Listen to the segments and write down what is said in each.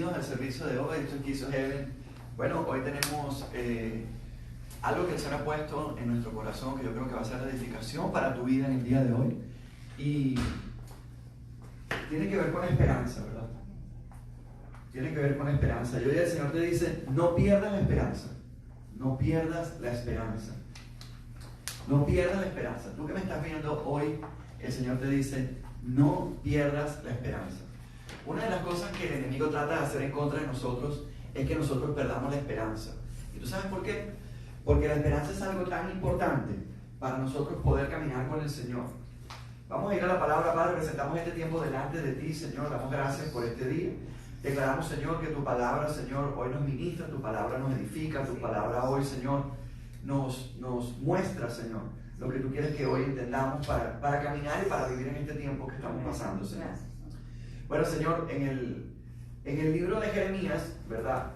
bienvenidos al servicio de hoy. Esto es Kiss of Heaven. Bueno, hoy tenemos algo que el Señor ha puesto en nuestro corazón, que yo creo que va a ser la edificación para tu vida en el día de hoy. Y tiene que ver con esperanza, ¿verdad? Tiene que ver con esperanza. Y hoy el Señor te dice, no pierdas la esperanza. No pierdas la esperanza. No pierdas la esperanza. Tú que me estás viendo hoy, el Señor te dice, no pierdas la esperanza. Una de las cosas que el enemigo trata de hacer en contra de nosotros es que nosotros perdamos la esperanza. ¿Y tú sabes por qué? Porque la esperanza es algo tan importante para nosotros poder caminar con el Señor. Vamos a ir a la palabra, Padre. Presentamos este tiempo delante de ti, Señor. Damos gracias por este día. Declaramos, Señor, que tu palabra, Señor, hoy nos ministra, tu palabra nos edifica, tu palabra hoy, Señor, nos muestra, Señor, lo que tú quieres que hoy entendamos para caminar y para vivir en este tiempo que estamos pasando, Señor. Bueno, Señor, en el libro de Jeremías, ¿verdad?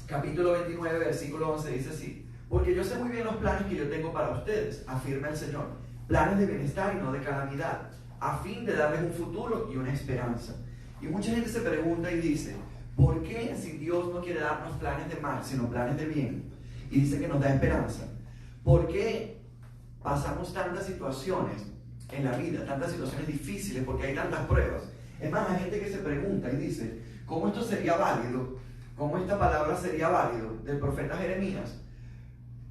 Capítulo 29, versículo 11 dice así: porque yo sé muy bien los planes que yo tengo para ustedes, afirma el Señor, planes de bienestar y no de calamidad, a fin de darles un futuro y una esperanza. Y mucha gente se pregunta y dice, ¿por qué si Dios no quiere darnos planes de mal, sino planes de bien? Y dice que nos da esperanza. ¿Por qué pasamos tantas situaciones en la vida, tantas situaciones difíciles, porque hay tantas pruebas? Es más, hay gente que se pregunta y dice, ¿cómo esto sería válido? ¿Cómo esta palabra sería válido del profeta Jeremías?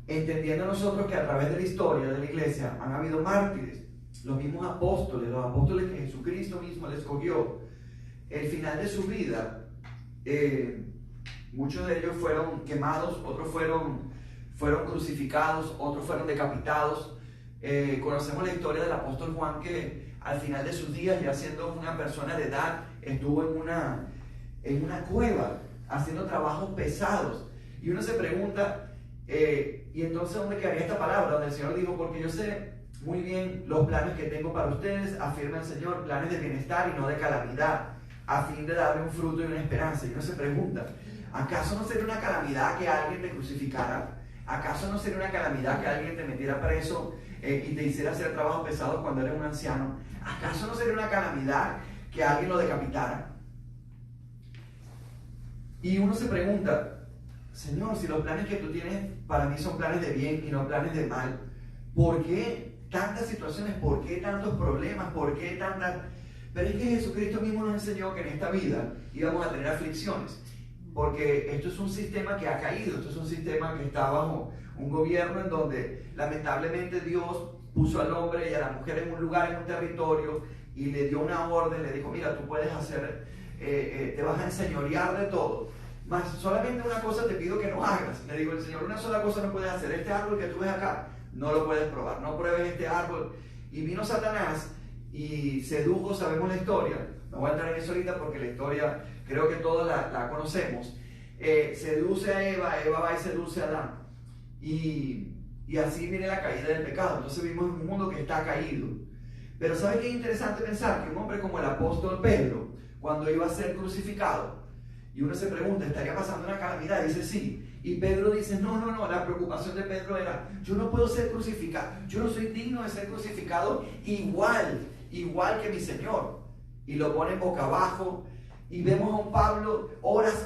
Entendiendo nosotros que a través de la historia de la iglesia han habido mártires, los mismos apóstoles, los apóstoles que Jesucristo mismo les escogió. El final de su vida, muchos de ellos fueron quemados, otros fueron crucificados, otros fueron decapitados. Conocemos la historia del apóstol Juan, que al final de sus días, ya siendo una persona de edad, estuvo en una cueva haciendo trabajos pesados. Y uno se pregunta, ¿y entonces dónde quedaría esta palabra? Donde el Señor dijo, porque yo sé muy bien los planes que tengo para ustedes, afirma el Señor, planes de bienestar y no de calamidad, a fin de darle un fruto y una esperanza. Y uno se pregunta, ¿acaso no sería una calamidad que alguien te crucificara? ¿Acaso no sería una calamidad que alguien te metiera preso y te hiciera hacer trabajos pesados cuando eres un anciano? ¿Acaso no sería una calamidad que alguien lo decapitara? Y uno se pregunta, Señor, si los planes que tú tienes para mí son planes de bien y no planes de mal, ¿por qué tantas situaciones? ¿Por qué tantos problemas? ¿Por qué tantas...? Pero es que Jesucristo mismo nos enseñó que en esta vida íbamos a tener aflicciones, porque esto es un sistema que ha caído, esto es un sistema que está bajo un gobierno en donde lamentablemente Dios puso al hombre y a la mujer en un lugar, en un territorio, y le dio una orden, le dijo, mira, tú puedes hacer, te vas a enseñorear de todo, mas solamente una cosa te pido que no hagas. Le digo el Señor, una sola cosa no puedes hacer, este árbol que tú ves acá, no lo puedes probar, no pruebes este árbol. Y vino Satanás y sedujo, sabemos la historia, no voy a entrar en eso ahorita porque la historia creo que todos la conocemos. Seduce a Eva, Eva va y seduce a Adán, y así viene la caída del pecado. Entonces vivimos en un mundo que está caído. Pero ¿sabes qué es interesante pensar? Que un hombre como el apóstol Pedro, cuando iba a ser crucificado, y uno se pregunta, ¿estaría pasando una calamidad? Dice sí. Y Pedro dice, no, la preocupación de Pedro era, yo no puedo ser crucificado, yo no soy digno de ser crucificado igual que mi Señor. Y lo pone boca abajo, y vemos a un Pablo horas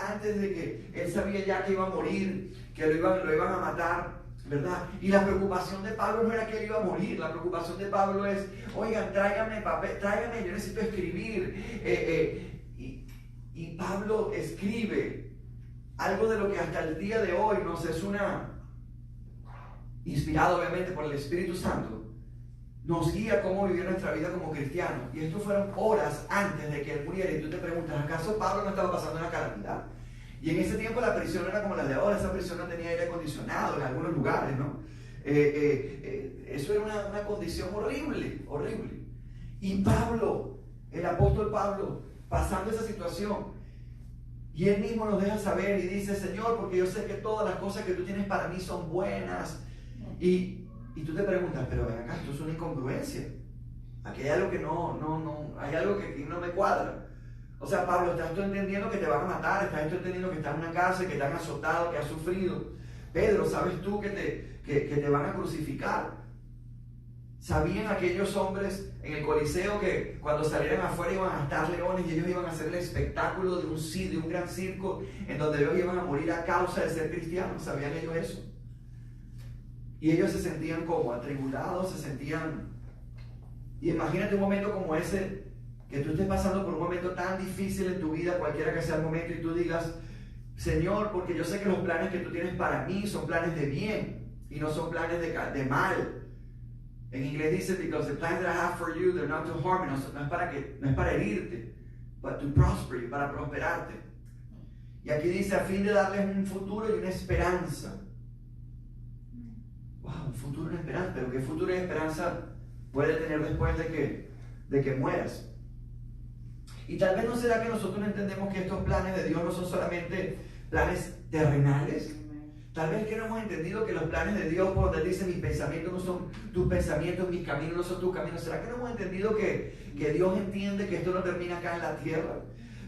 antes de que él sabía ya que iba a morir, que lo iban a matar, ¿verdad? Y la preocupación de Pablo no era que él iba a morir, la preocupación de Pablo es, oigan, tráigame papel, yo necesito escribir. Y Pablo escribe algo de lo que hasta el día de hoy nos es inspirado obviamente por el Espíritu Santo, nos guía cómo vivir nuestra vida como cristianos. Y esto fueron horas antes de que él muriera. Y tú te preguntas, ¿acaso Pablo no estaba pasando una calamidad? Y en ese tiempo la prisión era como la de ahora. Esa prisión no tenía aire acondicionado en algunos lugares, ¿no? Eso era una condición horrible. Y Pablo, el apóstol Pablo, pasando esa situación, y él mismo nos deja saber y dice, Señor, porque yo sé que todas las cosas que tú tienes para mí son buenas. Y tú te preguntas, pero ven acá, esto es una incongruencia. Aquí hay algo que hay algo que no me cuadra. O sea, Pablo, estás tú entendiendo que te van a matar, estás tú entendiendo que estás en una cárcel, que te han azotado, que has sufrido. Pedro, ¿sabes tú que te van a crucificar? ¿Sabían aquellos hombres en el Coliseo que cuando salieran afuera iban a estar leones y ellos iban a hacer el espectáculo de un gran circo en donde ellos iban a morir a causa de ser cristianos? ¿Sabían ellos eso? Y ellos se sentían como atribulados, se sentían... Y imagínate un momento como ese, que tú estés pasando por un momento tan difícil en tu vida, cualquiera que sea el momento, y tú digas, Señor, porque yo sé que los planes que tú tienes para mí son planes de bien y no son planes de mal. En inglés dice, because the plans that I have for you, they're not to harm you. No es para herirte, but to prosper you, para prosperarte. Y aquí dice, a fin de darles un futuro y una esperanza. Wow, un futuro y una esperanza. Pero ¿qué futuro y esperanza puede tener después de que mueras? Y tal vez no será que nosotros no entendemos que estos planes de Dios no son solamente planes terrenales. Tal vez que no hemos entendido que los planes de Dios, por donde dice mis pensamientos no son tus pensamientos, mis caminos no son tus caminos. ¿Será que no hemos entendido que Dios entiende que esto no termina acá en la tierra?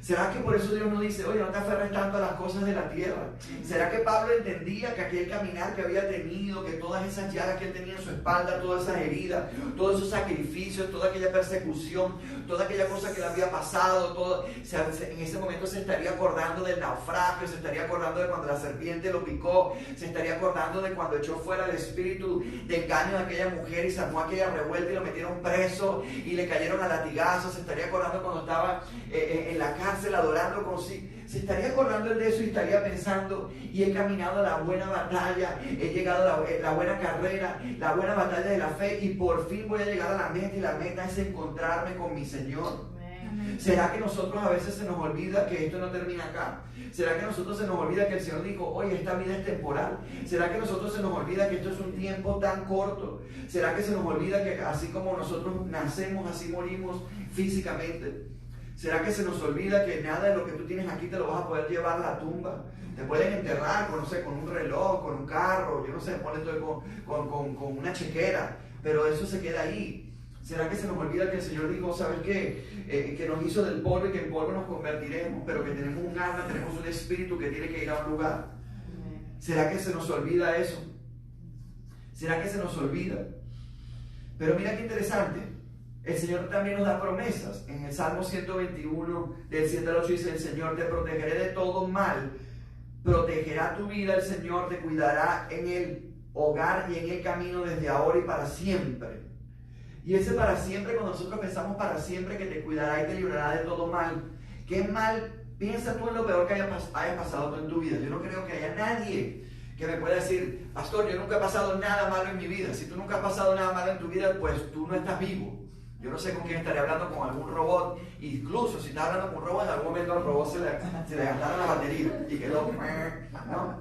¿Será que por eso Dios no dice, oye, no te aferres tanto a las cosas de la tierra? ¿Será que Pablo entendía que aquel caminar que había tenido, que todas esas llagas que él tenía en su espalda, todas esas heridas, todos esos sacrificios, toda aquella persecución, toda aquella cosa que le había pasado, en ese momento se estaría acordando del naufragio, se estaría acordando de cuando la serpiente lo picó, se estaría acordando de cuando echó fuera el espíritu de engaño de aquella mujer y sacó aquella revuelta y lo metieron preso y le cayeron a latigazos, se estaría acordando cuando estaba en la cárcel adorando consigo, se estaría acordando de eso y estaría pensando, y he caminado la buena batalla, he llegado a la buena carrera, la buena batalla de la fe, y por fin voy a llegar a la meta, y la meta es encontrarme con mi Señor. ¿Será que nosotros a veces se nos olvida que esto no termina acá? ¿Será que a nosotros se nos olvida que el Señor dijo, oye, esta vida es temporal? ¿Será que a nosotros se nos olvida que esto es un tiempo tan corto? ¿Será que se nos olvida que así como nosotros nacemos, así morimos físicamente? ¿Será que se nos olvida que nada de lo que tú tienes aquí te lo vas a poder llevar a la tumba? Te pueden enterrar con, no sé, con un reloj, con un carro, yo no sé, ponle todo con una chequera, pero eso se queda ahí. ¿Será que se nos olvida que el Señor dijo, ¿sabes qué? Que nos hizo del polvo y que en polvo nos convertiremos, pero que tenemos un alma, tenemos un espíritu que tiene que ir a un lugar? ¿Será que se nos olvida eso? ¿Será que se nos olvida? Pero mira qué interesante. El Señor también nos da promesas. En el Salmo 121, del 7 al 8 dice, el Señor te protegeré de todo mal, protegerá tu vida, el Señor te cuidará en el hogar y en el camino desde ahora y para siempre. Y ese para siempre, cuando nosotros pensamos para siempre que te cuidará y te librará de todo mal, ¿qué mal? Piensa tú en lo peor que haya pasado tú en tu vida. Yo no creo que haya nadie que me pueda decir, pastor, yo nunca he pasado nada malo en mi vida. Si tú nunca has pasado nada malo en tu vida, pues tú no estás vivo. Yo no sé con quién estaré hablando, con algún robot. Incluso si estás hablando con un robot, en algún momento al robot se le gastaron la batería y quedó, ¿no?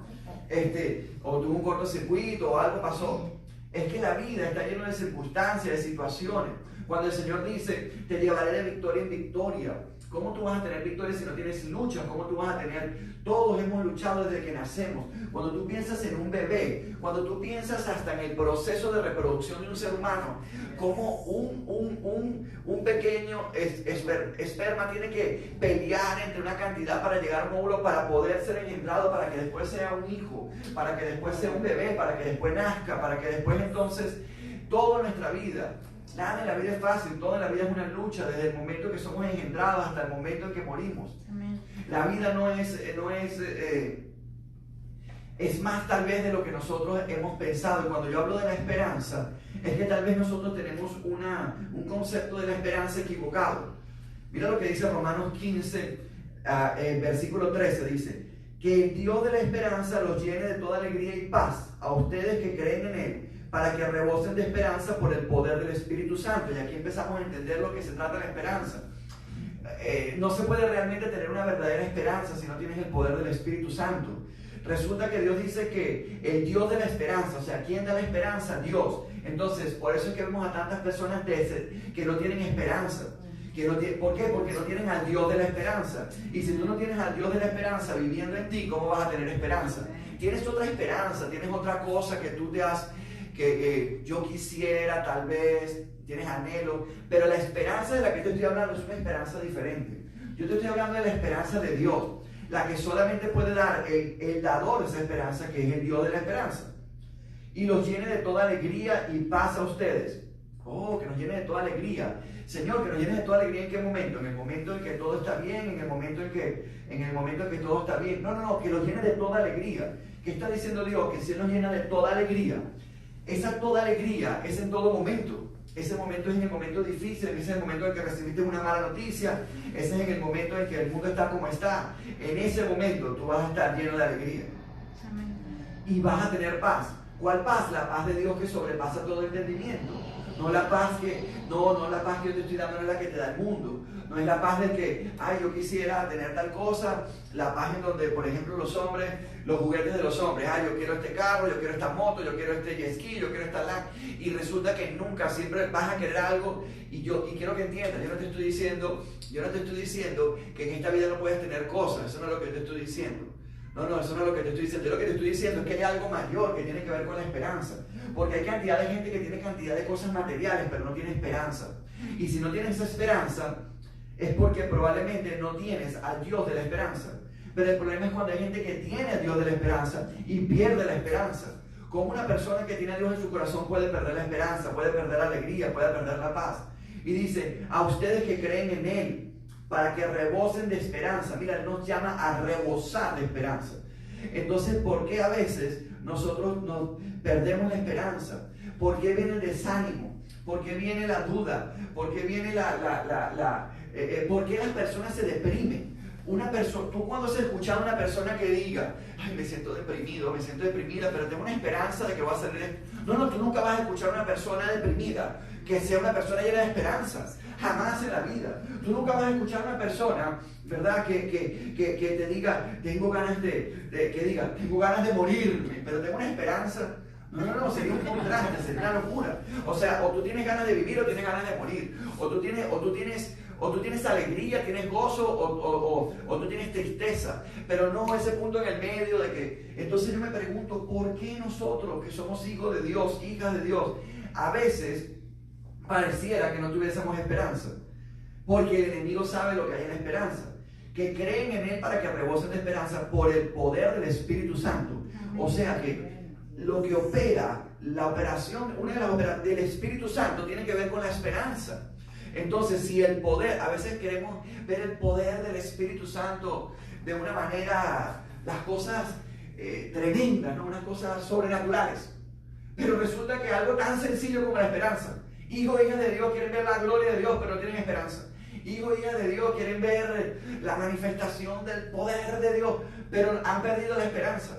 O tuvo un cortocircuito o algo pasó. Es que la vida está llena de circunstancias, de situaciones. Cuando el Señor dice, te llevaré de victoria en victoria. ¿Cómo tú vas a tener victoria si no tienes lucha? ¿Cómo tú vas a tener? Todos hemos luchado desde que nacemos. Cuando tú piensas en un bebé, cuando tú piensas hasta en el proceso de reproducción de un ser humano, como un pequeño esperma tiene que pelear entre una cantidad para llegar a un óvulo para poder ser engendrado, para que después sea un hijo, para que después sea un bebé, para que después nazca, para que después entonces toda nuestra vida. Nada en la vida es fácil, toda la vida es una lucha, desde el momento que somos engendrados hasta el momento en que morimos. Amén. La vida es más tal vez de lo que nosotros hemos pensado. Y cuando yo hablo de la esperanza, es que tal vez nosotros tenemos un concepto de la esperanza equivocado. Mira lo que dice Romanos 15, versículo 13, dice, que el Dios de la esperanza los llene de toda alegría y paz a ustedes que creen en Él, para que rebosen de esperanza por el poder del Espíritu Santo. Y aquí empezamos a entender lo que se trata de la esperanza. No se puede realmente tener una verdadera esperanza si no tienes el poder del Espíritu Santo. Resulta que Dios dice que el Dios de la esperanza, o sea, ¿quién da la esperanza? Dios. Entonces, por eso es que vemos a tantas personas que no tienen esperanza. ¿Por qué? Porque no tienen al Dios de la esperanza. Y si tú no tienes al Dios de la esperanza viviendo en ti, ¿cómo vas a tener esperanza? Tienes otra esperanza, tienes otra cosa que tú te has... que yo quisiera, tal vez, tienes anhelo, pero la esperanza de la que te estoy hablando es una esperanza diferente. Yo te estoy hablando de la esperanza de Dios, la que solamente puede dar el dador de esa esperanza, que es el Dios de la esperanza, y los llene de toda alegría y paz a ustedes. Oh, que nos llene de toda alegría. Señor, que nos llene de toda alegría. ¿En qué momento? En el momento en que todo está bien, en el momento en que todo está bien. No, que nos llene de toda alegría. ¿Qué está diciendo Dios? Que si Él nos llena de toda alegría, esa toda alegría es en todo momento. Ese momento es en el momento difícil, ese es el momento en que recibiste una mala noticia, ese es en el momento en que el mundo está como está. En ese momento tú vas a estar lleno de alegría. Y vas a tener paz. ¿Cuál paz? La paz de Dios que sobrepasa todo entendimiento. No la paz que yo te estoy dando, no es la que te da el mundo. No es la paz de que, yo quisiera tener tal cosa. La paz en donde, por ejemplo, los hombres, los juguetes de los hombres, yo quiero este carro, yo quiero esta moto, yo quiero este jet ski, yo quiero esta LAN. Y resulta que nunca, siempre vas a querer algo. Y quiero que entiendas, yo no te estoy diciendo que en esta vida no puedes tener cosas. Eso no es lo que te estoy diciendo. No, eso no es lo que te estoy diciendo. Yo lo que te estoy diciendo es que hay algo mayor que tiene que ver con la esperanza. Porque hay cantidad de gente que tiene cantidad de cosas materiales, pero no tiene esperanza. Y si no tienes esa esperanza, es porque probablemente no tienes al Dios de la esperanza. Pero el problema es cuando hay gente que tiene al Dios de la esperanza y pierde la esperanza. Como una persona que tiene a Dios en su corazón puede perder la esperanza, puede perder la alegría, puede perder la paz. Y dice, a ustedes que creen en Él, para que rebosen de esperanza. Mira, Él nos llama a rebosar de esperanza. Entonces, ¿por qué a veces nosotros nos perdemos la esperanza? ¿Por qué viene el desánimo? ¿Por qué viene la duda? ¿Por qué viene ¿por qué las personas se deprimen? Tú cuando has escuchado a una persona que diga, me siento deprimido, me siento deprimida, pero tengo una esperanza de que va a salir. No, tú nunca vas a escuchar a una persona deprimida que sea una persona llena de esperanza. Jamás en la vida. Tú nunca vas a escuchar a una persona, ¿verdad? Que te diga, tengo ganas de morirme, pero tengo una esperanza. No, sería un contraste, sería una locura. O sea, o tú tienes ganas de vivir o tienes ganas de morir. O tú tienes alegría, tienes gozo o tú tienes tristeza. Pero no ese punto en el medio de que... Entonces yo me pregunto, ¿por qué nosotros que somos hijos de Dios, hijas de Dios, a veces pareciera que no tuviésemos esperanza? Porque el enemigo sabe lo que hay en la esperanza. Que creen en Él para que rebosen de esperanza por el poder del Espíritu Santo. O sea que lo que opera, una de las operaciones del Espíritu Santo tiene que ver con la esperanza. Entonces, si el poder, a veces queremos ver el poder del Espíritu Santo de una manera, las cosas tremendas, ¿no? Unas cosas sobrenaturales. Pero resulta que algo tan sencillo como la esperanza. Hijos e hijas de Dios quieren ver la gloria de Dios, pero no tienen esperanza. Hijos e hijas de Dios quieren ver la manifestación del poder de Dios, pero han perdido la esperanza.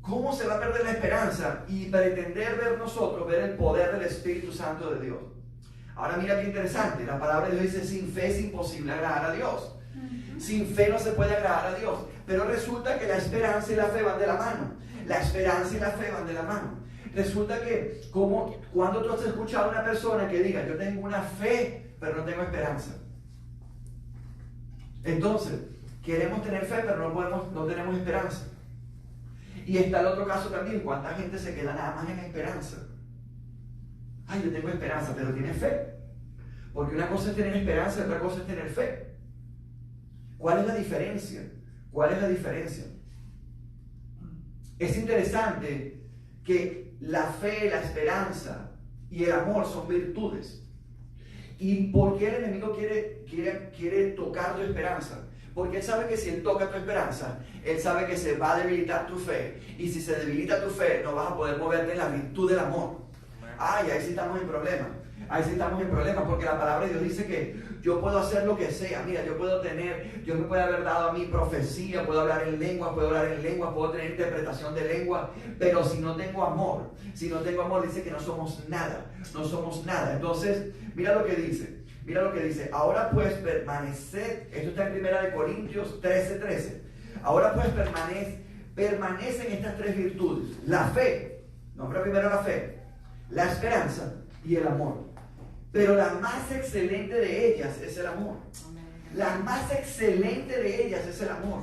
¿Cómo se va a perder la esperanza y pretender ver el poder del Espíritu Santo de Dios? Ahora mira qué interesante, la palabra de Dios dice, sin fe es imposible agradar a Dios. Sin fe no se puede agradar a Dios. Pero resulta que la esperanza y la fe van de la mano. La esperanza y la fe van de la mano. Resulta que, cuando tú has escuchado a una persona que diga, yo tengo una fe, pero no tengo esperanza. Entonces, queremos tener fe, pero no tenemos esperanza. Y está el otro caso también, ¿cuánta gente se queda nada más en la esperanza? Yo tengo esperanza, pero ¿tienes fe? Porque una cosa es tener esperanza y otra cosa es tener fe. ¿Cuál es la diferencia? ¿Cuál es la diferencia? Es interesante que la fe, la esperanza y el amor son virtudes. ¿Y por qué el enemigo quiere tocar tu esperanza? Porque él sabe que si él toca tu esperanza, él sabe que se va a debilitar tu fe. Y si se debilita tu fe, no vas a poder moverte en la virtud del amor. Ahí sí estamos en problemas. Ahí sí estamos en problemas, porque la palabra de Dios dice que yo puedo hacer lo que sea. Mira, Dios me puede haber dado a mí profecía, puedo hablar en lenguas, puedo tener interpretación de lengua, pero si no tengo amor, dice que no somos nada. Entonces, mira lo que dice. Ahora pues permaneced, esto está en 1 Corintios 13:13. Ahora pues permanecen estas tres virtudes: la fe, nombra primero la fe, la esperanza y el amor. Pero la más excelente de ellas es el amor. La más excelente de ellas es el amor.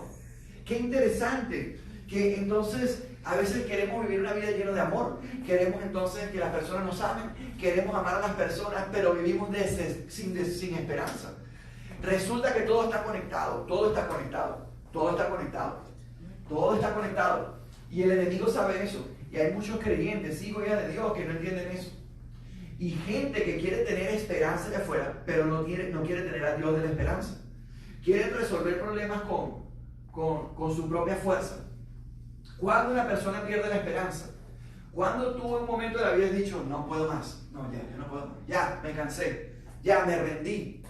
Qué interesante que entonces a veces queremos vivir una vida llena de amor. Queremos entonces que las personas nos amen. Queremos amar a las personas, pero vivimos sin esperanza. Resulta que todo está conectado. Y el enemigo sabe eso. Y hay muchos creyentes, hijos y hijas de Dios, que no entienden eso. Y gente que quiere tener esperanza de afuera, pero no quiere tener a Dios de la esperanza. Quieren resolver problemas con su propia fuerza. Cuando una persona pierde la esperanza, cuando tú en un momento de la vida has dicho, no puedo más, no, ya no puedo más, ya me cansé, ya me rendí.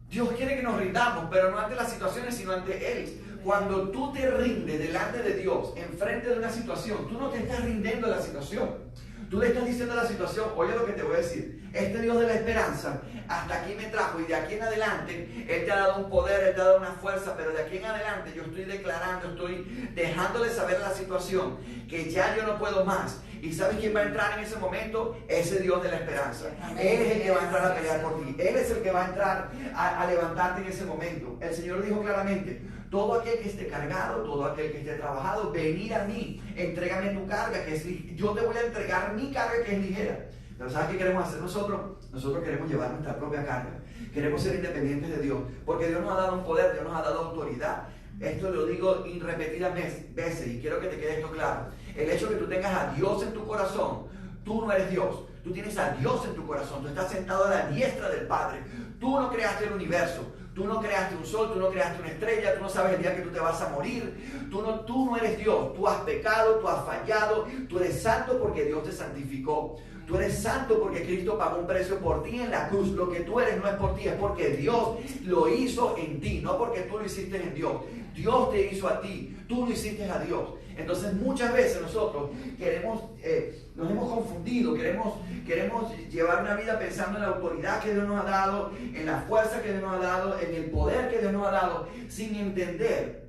Dios quiere que nos rindamos, pero no ante las situaciones, sino ante Él. Cuando tú te rindes delante de Dios, enfrente de una situación, tú no te estás rindiendo a la situación. Tú le estás diciendo a la situación, oye lo que te voy a decir, este Dios de la esperanza, hasta aquí me trajo y de aquí en adelante, Él te ha dado un poder, Él te ha dado una fuerza, pero de aquí en adelante yo estoy declarando, estoy dejándole saber a la situación que ya yo no puedo más. ¿Y sabes quién va a entrar en ese momento? Ese Dios de la esperanza. Él es el que va a entrar a pelear por ti. Él es el que va a entrar a levantarte en ese momento. El Señor dijo claramente, todo aquel que esté cargado, todo aquel que esté trabajado, venid a mí, entrégame tu carga, que es, yo te voy a entregar mi carga que es ligera. Pero ¿sabes qué queremos hacer nosotros? Nosotros queremos llevar nuestra propia carga. Queremos ser independientes de Dios, porque Dios nos ha dado un poder, Dios nos ha dado autoridad. Esto lo digo repetidas veces y quiero que te quede esto claro. El hecho de que tú tengas a Dios en tu corazón, tú no eres Dios. Tú tienes a Dios en tu corazón, tú estás sentado a la diestra del Padre. Tú no creaste el universo. Tú no creaste un sol, tú no creaste una estrella, tú no sabes el día que tú te vas a morir. Tú no eres Dios, tú has pecado, tú has fallado, tú eres santo porque Dios te santificó. Tú eres santo porque Cristo pagó un precio por ti en la cruz. Lo que tú eres no es por ti, es porque Dios lo hizo en ti, no porque tú lo hiciste en Dios. Dios te hizo a ti, tú lo hiciste a Dios. Entonces muchas veces nosotros nos hemos confundido, queremos llevar una vida pensando en la autoridad que Dios nos ha dado, en la fuerza que Dios nos ha dado, en el poder que Dios nos ha dado, sin entender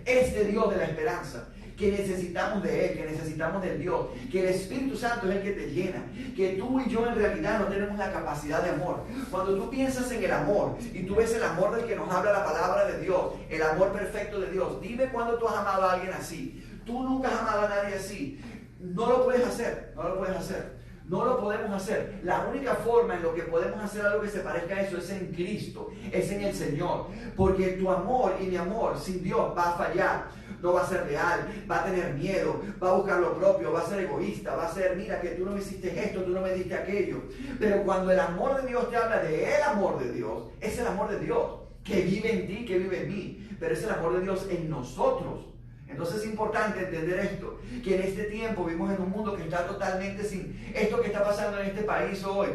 este Dios de la esperanza, que necesitamos de Él, que necesitamos del Dios, que el Espíritu Santo es el que te llena, que tú y yo en realidad no tenemos la capacidad de amor. Cuando tú piensas en el amor y tú ves el amor del que nos habla la palabra de Dios, el amor perfecto de Dios, dime cuándo tú has amado a alguien así. Tú nunca has amado a nadie así. No lo puedes hacer, no lo puedes hacer. No lo podemos hacer. La única forma en lo que podemos hacer algo que se parezca a eso es en Cristo, es en el Señor. Porque tu amor y mi amor sin Dios va a fallar. No va a ser real, va a tener miedo, va a buscar lo propio, va a ser egoísta, va a ser, mira que tú no me hiciste esto, tú no me diste aquello. Pero cuando el amor de Dios te habla de el amor de Dios, es el amor de Dios que vive en ti, que vive en mí. Pero es el amor de Dios en nosotros. Entonces es importante entender esto, que en este tiempo vivimos en un mundo que está totalmente sin esto que está pasando en este país hoy,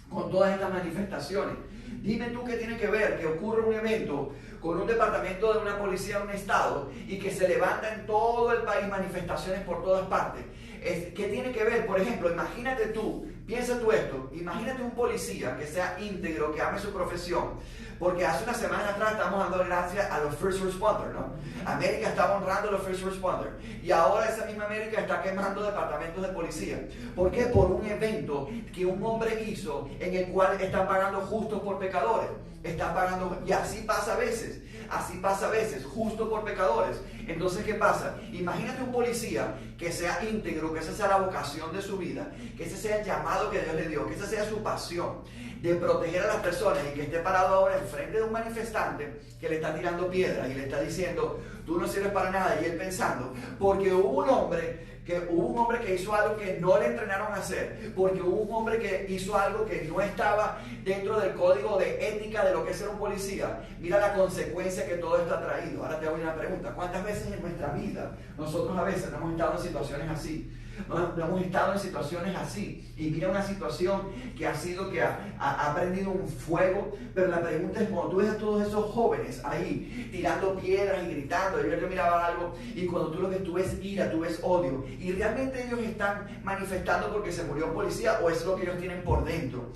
con todas estas manifestaciones. Dime tú qué tiene que ver que ocurre un evento con un departamento de una policía de un estado y que se levanta en todo el país manifestaciones por todas partes. ¿Qué tiene que ver? Por ejemplo, imagínate tú, piensa tú esto, imagínate un policía que sea íntegro, que ame su profesión. Porque hace unas semanas atrás estamos dando gracias a los first responders, ¿no? América está honrando a los first responders. Y ahora esa misma América está quemando departamentos de policía. ¿Por qué? Por un evento que un hombre hizo en el cual están pagando justos por pecadores. Están pagando, y así pasa a veces, justo por pecadores. Entonces, ¿qué pasa? Imagínate un policía que sea íntegro, que esa sea la vocación de su vida, que ese sea el llamado que Dios le dio, que esa sea su pasión de proteger a las personas y que esté parado ahora enfrente de un manifestante que le está tirando piedras y le está diciendo, tú no sirves para nada, y él pensando, porque hubo un hombre que hizo algo que no le entrenaron a hacer, porque hubo un hombre que hizo algo que no estaba dentro del código de ética de lo que es ser un policía. Mira la consecuencia que todo esto ha traído. Ahora te hago una pregunta, ¿cuántas veces en nuestra vida nosotros a veces no hemos estado en situaciones así? No hemos estado en situaciones así, y mira una situación que ha sido que ha prendido un fuego, pero la pregunta es, cuando tú ves a todos esos jóvenes ahí tirando piedras y gritando, yo miraba algo, y cuando tú lo que tú ves ira, tú ves odio, y realmente ellos están manifestando porque se murió un policía, o es lo que ellos tienen por dentro.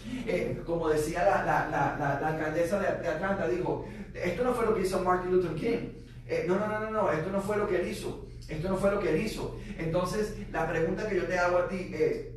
Como decía la alcaldesa de Atlanta, dijo, esto no fue lo que hizo Martin Luther King. No, esto no fue lo que él hizo. Esto no fue lo que él hizo. Entonces, la pregunta que yo te hago a ti es,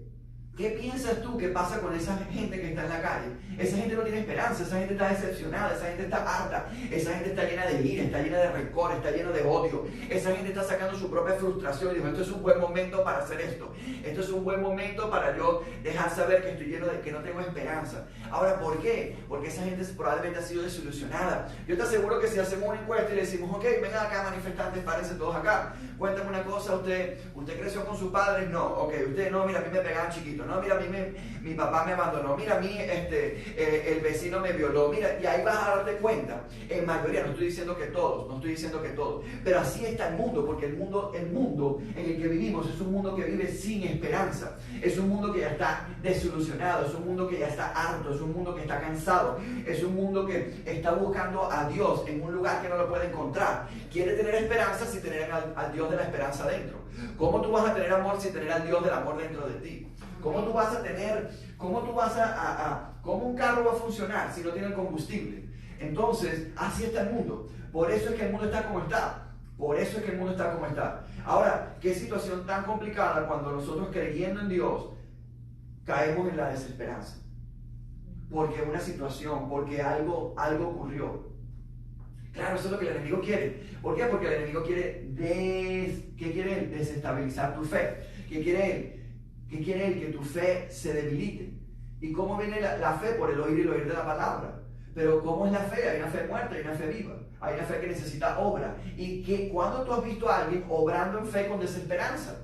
¿qué piensas tú que pasa con esa gente que está en la calle? Esa gente no tiene esperanza, esa gente está decepcionada, esa gente está harta, esa gente está llena de ira, está llena de rencor, está llena de odio. Esa gente está sacando su propia frustración y dijo, esto es un buen momento para hacer esto. Esto es un buen momento para yo dejar saber que estoy lleno de, que no tengo esperanza. Ahora, ¿por qué? Porque esa gente probablemente ha sido desilusionada. Yo te aseguro que si hacemos una encuesta y le decimos, ok, vengan acá manifestantes, párense todos acá. Cuéntame una cosa, ¿usted creció con sus padres? No, ok, usted no, mira, a mí me pegaban chiquito. visto, no, mira, a mí mi papá me abandonó, mira, a mí el vecino me violó, mira, y ahí vas a darte cuenta, en mayoría, no estoy diciendo que todos, pero así está el mundo, porque el mundo en el que vivimos es un mundo que vive sin esperanza, es un mundo que ya está desilusionado, es un mundo que ya está harto, es un mundo que está cansado, es un mundo que está buscando a Dios en un lugar que no lo puede encontrar. Quiere tener esperanza sin tener al Dios de la esperanza dentro. ¿Cómo tú vas a tener amor sin tener al Dios del amor dentro de ti? ¿Cómo tú vas a tener, cómo un carro va a funcionar si no tiene el combustible? Entonces, así está el mundo. Por eso es que el mundo está como está. Ahora, qué situación tan complicada cuando nosotros, creyendo en Dios, caemos en la desesperanza. Porque una situación, porque algo ocurrió. Claro, eso es lo que el enemigo quiere. ¿Por qué? Porque el enemigo quiere desestabilizar tu fe. ¿Qué quiere él? Que tu fe se debilite. ¿Y cómo viene la fe? Por el oír y el oír de la palabra. Pero ¿cómo es la fe? Hay una fe muerta y una fe viva. Hay una fe que necesita obra. ¿Y cuando tú has visto a alguien obrando en fe con desesperanza?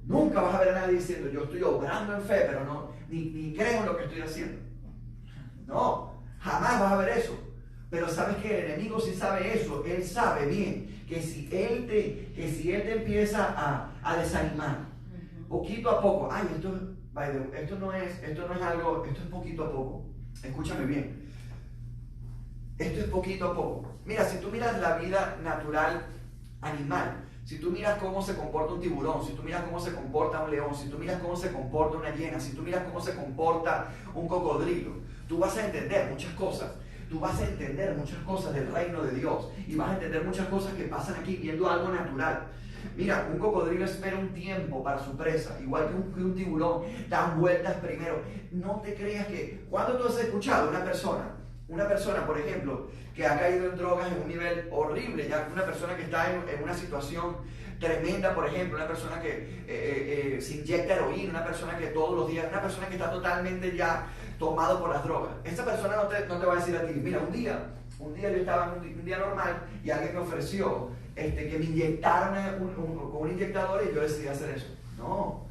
Nunca vas a ver a nadie diciendo, yo estoy obrando en fe, pero no, ni creo en lo que estoy haciendo. No, jamás vas a ver eso. Pero sabes que el enemigo sí sabe eso. Él sabe bien que si él te empieza a desanimar, poquito a poco, esto no es algo, esto es poquito a poco. Escúchame bien. Esto es poquito a poco. Mira, si tú miras la vida natural animal, si tú miras cómo se comporta un tiburón, si tú miras cómo se comporta un león, si tú miras cómo se comporta una hiena, si tú miras cómo se comporta un cocodrilo, tú vas a entender muchas cosas. Tú vas a entender muchas cosas del reino de Dios y vas a entender muchas cosas que pasan aquí viendo algo natural. Mira, un cocodrilo espera un tiempo para su presa, igual que un tiburón, dan vueltas primero. No te creas que, cuando tú has escuchado una persona, por ejemplo, que ha caído en drogas en un nivel horrible, ya una persona que está en una situación tremenda, por ejemplo, una persona que se inyecta heroína, una persona que todos los días, una persona que está totalmente ya tomado por las drogas. Esa persona no te va a decir a ti, mira, un día yo estaba en un día normal y alguien me ofreció que me inyectaran con un inyectador y yo decidí hacer eso. No.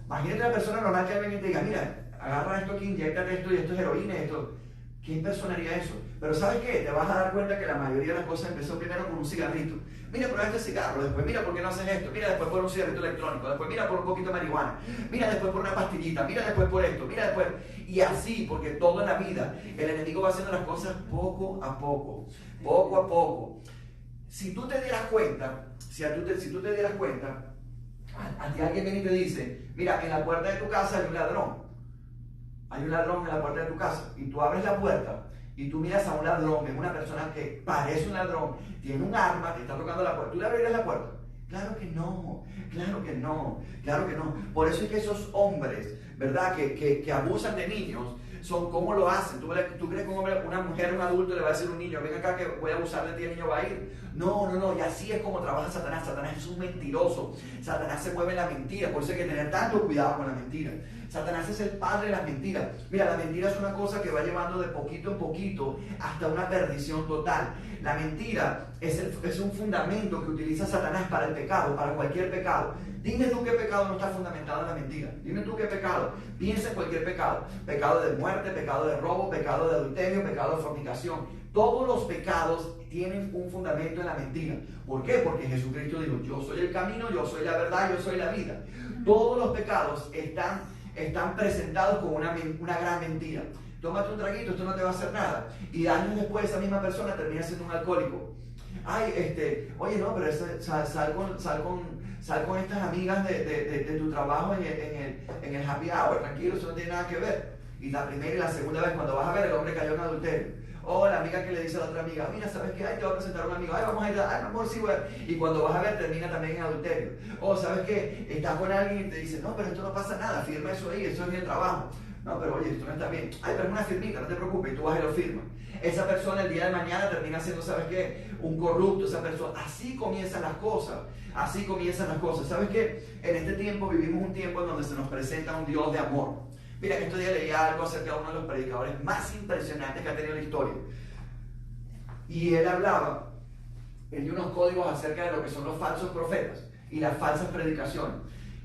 Imagínate una persona normal que alguien te diga, mira, agarra esto aquí, inyectate esto y esto es heroína, esto. ¿Quién persona haría eso? Pero ¿sabes qué? Te vas a dar cuenta que la mayoría de las cosas empezó primero con un cigarrito. Mira, prueba este cigarro, después mira por qué no haces esto, mira después por un cigarrito electrónico, después mira por un poquito de marihuana, mira después por una pastillita, mira después por esto, mira después. Y así, porque todo en la vida, el enemigo va haciendo las cosas poco a poco. Si tú te dieras cuenta, a ti alguien viene y te dice, mira, en la puerta de tu casa hay un ladrón. Hay un ladrón en la puerta de tu casa y tú abres la puerta y tú miras a un ladrón, que es una persona que parece un ladrón, tiene un arma, te está tocando la puerta. ¿Tú le abrirías la puerta? Claro que no. Por eso es que esos hombres, ¿verdad? Que abusan de niños, son cómo lo hacen. ¿Tú crees que una mujer, un adulto le va a decir a un niño, ven acá que voy a abusar de ti, el niño va a ir? No. Y así es como trabaja Satanás. Satanás es un mentiroso. Satanás se mueve en la mentira. Por eso hay que tener tanto cuidado con la mentira. Satanás es el padre de las mentiras. Mira, la mentira es una cosa que va llevando de poquito en poquito hasta una perdición total. La mentira es un fundamento que utiliza Satanás para el pecado, para cualquier pecado. Dime tú qué pecado no está fundamentado en la mentira. Dime tú qué pecado. Piensa en cualquier pecado. Pecado de muerte, pecado de robo, pecado de adulterio, pecado de fornicación. Todos los pecados tienen un fundamento en la mentira. ¿Por qué? Porque Jesucristo dijo, yo soy el camino, yo soy la verdad, yo soy la vida. Todos los pecados están presentados como una gran mentira. Tómate un traguito, esto no te va a hacer nada. Y años después esa misma persona termina siendo un alcohólico. Oye, no, pero sal con estas amigas de tu trabajo en el happy hour, tranquilo, eso no tiene nada que ver. Y la primera y la segunda vez, cuando vas a ver, el hombre cayó en adulterio. O la amiga que le dice a la otra amiga, mira, ¿sabes qué? Te voy a presentar a un amigo, vamos a ir a amor, sí, güey. Y cuando vas a ver, termina también en adulterio. O, ¿sabes qué? Estás con alguien y te dice, no, pero esto no pasa nada, firma eso ahí, eso es mi trabajo. No, pero oye, esto no está bien. Pero es una firmita, no te preocupes, y tú vas y lo firmas. Esa persona el día de mañana termina siendo, ¿sabes qué? Un corrupto, esa persona. Así comienzan las cosas. ¿Sabes qué? En este tiempo vivimos un tiempo en donde se nos presenta un Dios de amor. Mira, que estos días leía algo acerca de uno de los predicadores más impresionantes que ha tenido la historia. Y él dio unos códigos acerca de lo que son los falsos profetas y las falsas predicaciones.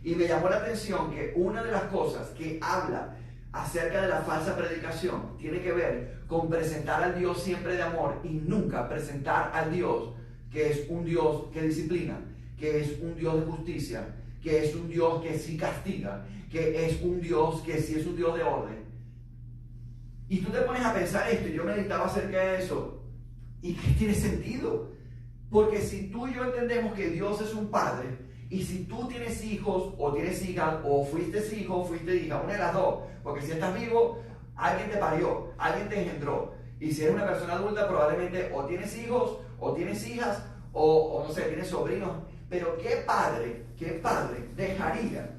Y me llamó la atención que una de las cosas que habla acerca de la falsa predicación tiene que ver con presentar al Dios siempre de amor y nunca presentar al Dios que es un Dios que disciplina, que es un Dios de justicia, que es un Dios que sí castiga, que es un Dios que sí es un Dios de orden. Y tú te pones a pensar esto, y yo meditaba acerca de eso, y que tiene sentido, porque si tú y yo entendemos que Dios es un Padre, y si tú tienes hijos, o tienes hijas, o fuiste hijo, o fuiste hija, una de las dos, porque si estás vivo, alguien te parió, alguien te engendró, y si eres una persona adulta, probablemente o tienes hijos, o tienes hijas, o no sé, tienes sobrinos, pero ¿qué padre dejaría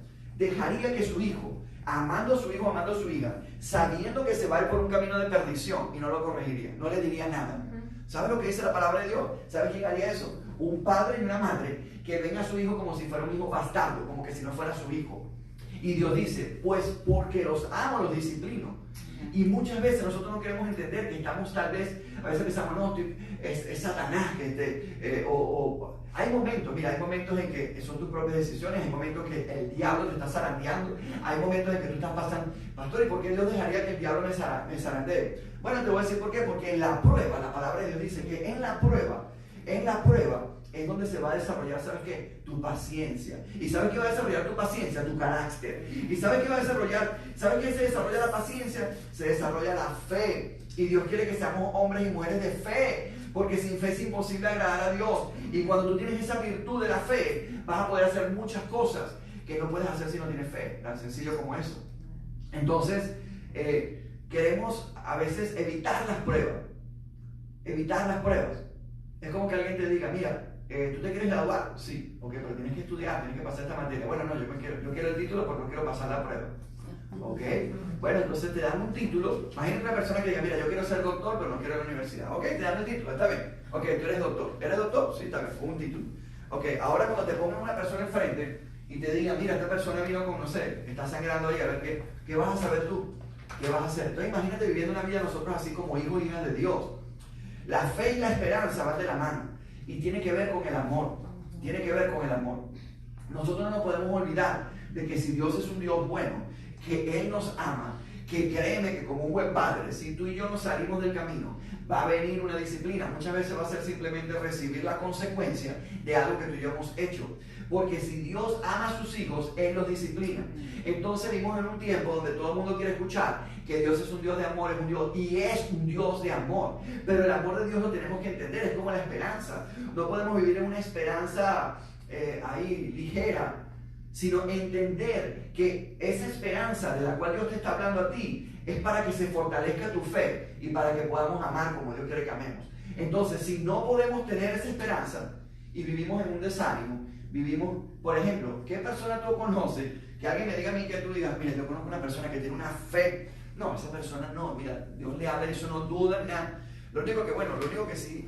que su hijo, amando a su hijo, amando a su hija, sabiendo que se va a ir por un camino de perdición y no lo corregiría, no le diría nada? ¿Sabes lo que dice la palabra de Dios? ¿Sabes quién haría eso? Un padre y una madre que ven a su hijo como si fuera un hijo bastardo, como que si no fuera su hijo. Y Dios dice, pues porque los amo, los disciplino. Y muchas veces nosotros no queremos entender que estamos tal vez, a veces pensamos, no, es Satanás, hay momentos, mira, hay momentos en que son tus propias decisiones, hay momentos que el diablo te está zarandeando, hay momentos en que tú estás pasando, pastor, ¿y por qué Dios dejaría que el diablo me zarandee? Bueno, te voy a decir por qué, porque en la prueba, la palabra de Dios dice que en la prueba es donde se va a desarrollar, ¿sabes qué? Tu paciencia. ¿Y sabes qué va a desarrollar tu paciencia? Tu carácter. ¿Y sabes qué va a desarrollar? ¿Sabes qué se desarrolla la paciencia? Se desarrolla la fe. Y Dios quiere que seamos hombres y mujeres de fe, porque sin fe es imposible agradar a Dios. Y cuando tú tienes esa virtud de la fe, vas a poder hacer muchas cosas que no puedes hacer si no tienes fe. Tan sencillo como eso. Entonces, queremos a veces evitar las pruebas. Evitar las pruebas. Es como que alguien te diga, mira, ¿tú te quieres graduar? Sí, ok, pero tienes que estudiar, tienes que pasar esta materia. Bueno, no, yo quiero el título porque no quiero pasar la prueba. Ok, bueno, entonces te dan un título. Imagínate una persona que diga, mira, yo quiero ser doctor, pero no quiero ir a la universidad. Ok, te dan el título, está bien. Ok, tú eres doctor. ¿Eres doctor? Sí, está bien, con un título. Ok, ahora cuando te pongan una persona enfrente y te digan, mira, esta persona vino con, no sé, está sangrando ahí, a ver, ¿qué vas a saber tú? ¿Qué vas a hacer? Entonces imagínate viviendo una vida nosotros así como hijos y hijas de Dios. La fe y la esperanza van de la mano y tiene que ver con el amor. Tiene que ver con el amor. Nosotros no nos podemos olvidar de que si Dios es un Dios bueno, que Él nos ama, que créeme que como un buen padre, si tú y yo nos salimos del camino, va a venir una disciplina. Muchas veces va a ser simplemente recibir la consecuencia de algo que tú y yo hemos hecho. Porque si Dios ama a sus hijos, Él los disciplina. Entonces vivimos en un tiempo donde todo el mundo quiere escuchar que Dios es un Dios de amor, es un Dios, y es un Dios de amor. Pero el amor de Dios lo tenemos que entender, es como la esperanza. No podemos vivir en una esperanza ahí ligera, sino entender que esa esperanza de la cual Dios te está hablando a ti es para que se fortalezca tu fe y para que podamos amar como Dios quiere que amemos. Entonces, si no podemos tener esa esperanza y vivimos en un desánimo, vivimos, por ejemplo, ¿qué persona tú conoces? Que alguien me diga a mí, que tú digas, mira, yo conozco una persona que tiene una fe. No, esa persona no, mira, Dios le habla y eso no duda ni nada. Lo único que sí,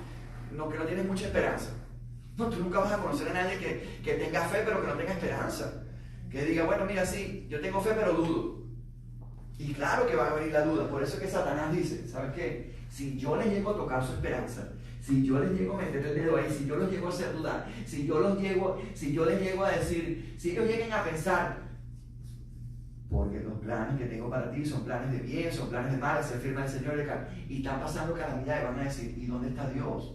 no, que no tiene mucha esperanza. No, tú nunca vas a conocer a nadie que tenga fe pero que no tenga esperanza. Que diga, bueno, mira, sí, yo tengo fe pero dudo. Y claro que va a venir la duda. Por eso es que Satanás dice, ¿sabes qué? Si yo les llego a tocar su esperanza, si yo les llego a meter el dedo ahí, si yo los llego a hacer dudar, si yo les llego a decir, si ellos lleguen a pensar, porque los planes que tengo para ti son planes de bien, son planes de mal, se afirma el Señor, y están pasando calamidades, van a decir, ¿y dónde está Dios?